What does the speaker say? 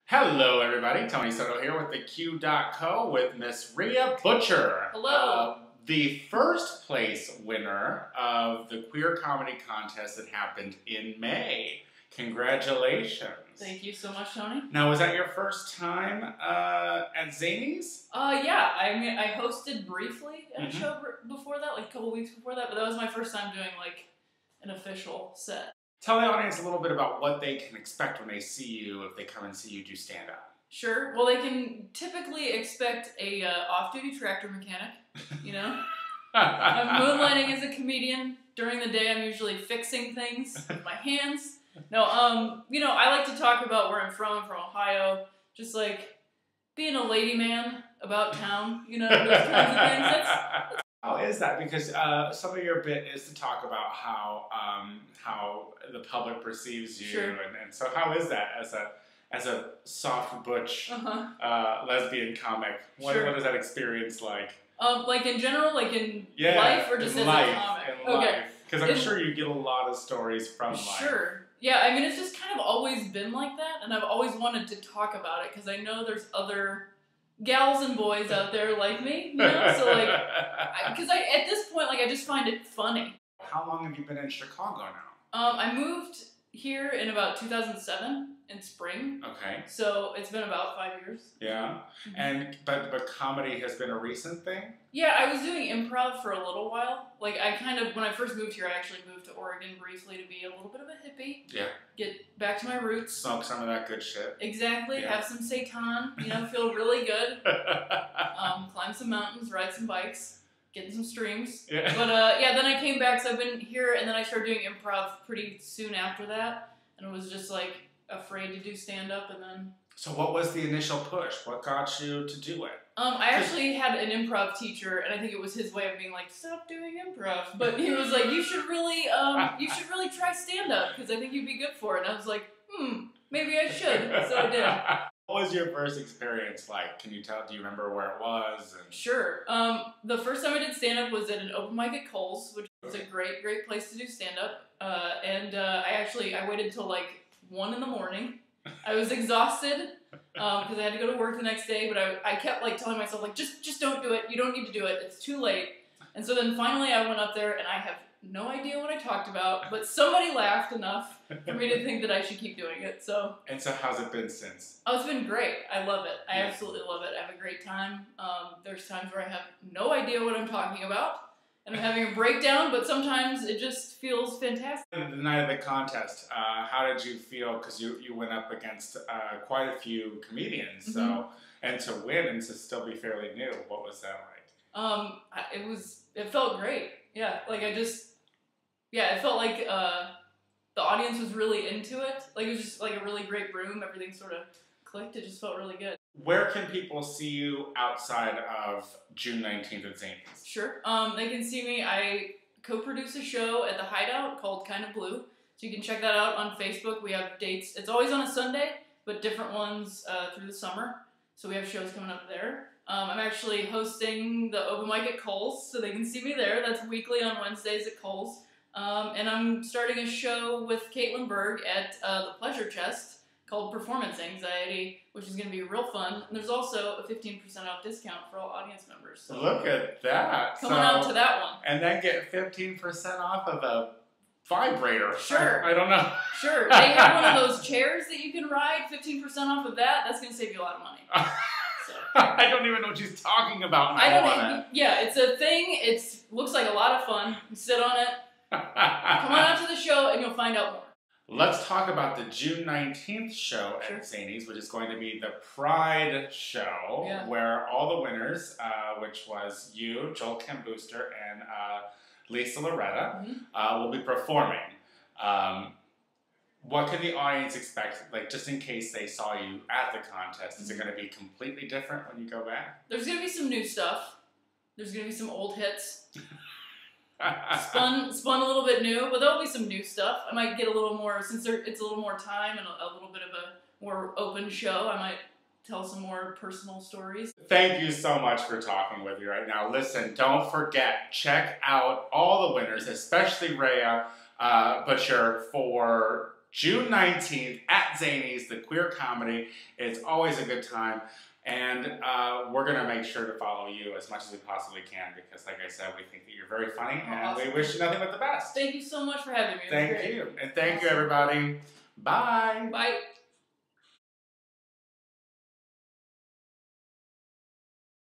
Hello everybody, Tony Soto here with the Q.co with Miss Rhea Butcher. Hello. The first place winner of the queer comedy contest that happened in May. Congratulations. Thank you so much, Tony. Now, was that your first time at Zanies? Yeah. I hosted briefly at a show before that, like a couple weeks before that, but that was my first time doing like an official set. Tell the audience a little bit about what they can expect when they see you if they come and see you do stand-up. Sure. Well, they can typically expect a off-duty tractor mechanic, you know? I'm moonlighting as a comedian. During the day, I'm usually fixing things with my hands. No, I like to talk about where I'm from. I'm from Ohio. Just like being a lady man about town, those kinds of things. How is that? Because some of your bit is to talk about how the public perceives you, sure. and so how is that as a soft butch lesbian comic? What is that experience like? Like in general, like in life, or just as a comic? Okay, because I'm sure you get a lot of stories from life. Sure. Yeah, I mean, it's just kind of always been like that, and I've always wanted to talk about it because I know there's other gals and boys out there like me, so like, because at this point, like, I just find it funny. How long have you been in Chicago now? I moved here in about 2007 in spring. Okay. So it's been about 5 years. Yeah. And but comedy has been a recent thing? Yeah, I was doing improv for a little while. Like, when I first moved here, I actually moved to Oregon briefly to be a little bit of a hippie. Yeah. Get back to my roots. Smoke some of that good shit. Exactly. Yeah. Have some seitan, feel really good. Climb some mountains, ride some bikes, get in some streams. Yeah. But then I came back, so I've been here, and then I started doing improv pretty soon after that, and was just like afraid to do stand-up, and then... So what was the initial push? What got you to do it? I actually had an improv teacher, and I think it was his way of being like, stop doing improv. But he was like, you should really try stand-up, because I think you'd be good for it. And I was like, maybe I should. So I did. What was your first experience like? Do you remember where it was? Sure. The first time I did stand-up was at an open mic at Kohl's, which was a great, great place to do stand-up. I waited till like 1 in the morning. I was exhausted because I had to go to work the next day, but I kept like telling myself like, just don't do it. You don't need to do it. It's too late. And so then finally I went up there, and I have no idea what I talked about, but somebody laughed enough for me to think that I should keep doing it. So. And so how's it been since? Oh, it's been great. I love it. I absolutely love it. I have a great time. There's times where I have no idea what I'm talking about, and I'm having a breakdown, but sometimes it just feels fantastic. The night of the contest, how did you feel? Because you went up against quite a few comedians, so and to win and to still be fairly new, what was that like? It felt great. Yeah, like it felt like the audience was really into it. Like, it was just like a really great room. Everything sort of clicked. It just felt really good. Where can people see you outside of June 19th at Zanies? Sure. They can see me. I co-produce a show at the Hideout called Kind of Blue. So you can check that out on Facebook. We have dates. It's always on a Sunday, but different ones through the summer. So we have shows coming up there. I'm actually hosting the open mic at Kohl's, so they can see me there. That's weekly on Wednesdays at Kohl's. And I'm starting a show with Caitlin Berg at the Pleasure Chest called Performance Anxiety, which is going to be real fun. And there's also a 15% off discount for all audience members. So look at that. Coming out to that one. And then get 15% off of a vibrator. Sure. I don't know. Sure. They have one of those chairs that you can ride, 15% off of that. That's going to save you a lot of money. So. I don't even know what she's talking about. And I want it. Yeah, it's a thing. It looks like a lot of fun. You sit on it. Come on out to the show and you'll find out more. Let's talk about the June 19th show at Zanies, which is going to be the Pride show, where all the winners, which was you, Joel Kim Booster, and Lisa Loretta, will be performing. What can the audience expect, like, just in case they saw you at the contest? Is it going to be completely different when you go back? There's going to be some new stuff. There's going to be some old hits. spun a little bit new, but there'll be some new stuff. I might get a little more, since it's a little more time and a little bit of a more open show, I might tell some more personal stories. Thank you so much for talking with me right now. Listen, don't forget, check out all the winners, especially Rhea Butcher, for June 19th at Zanies, the queer comedy. It's always a good time. And we're going to make sure to follow you as much as we possibly can because, like I said, we think that you're very funny and we wish you nothing but the best. Thank you so much for having me. Thank you. And thank you, everybody. Bye. Bye.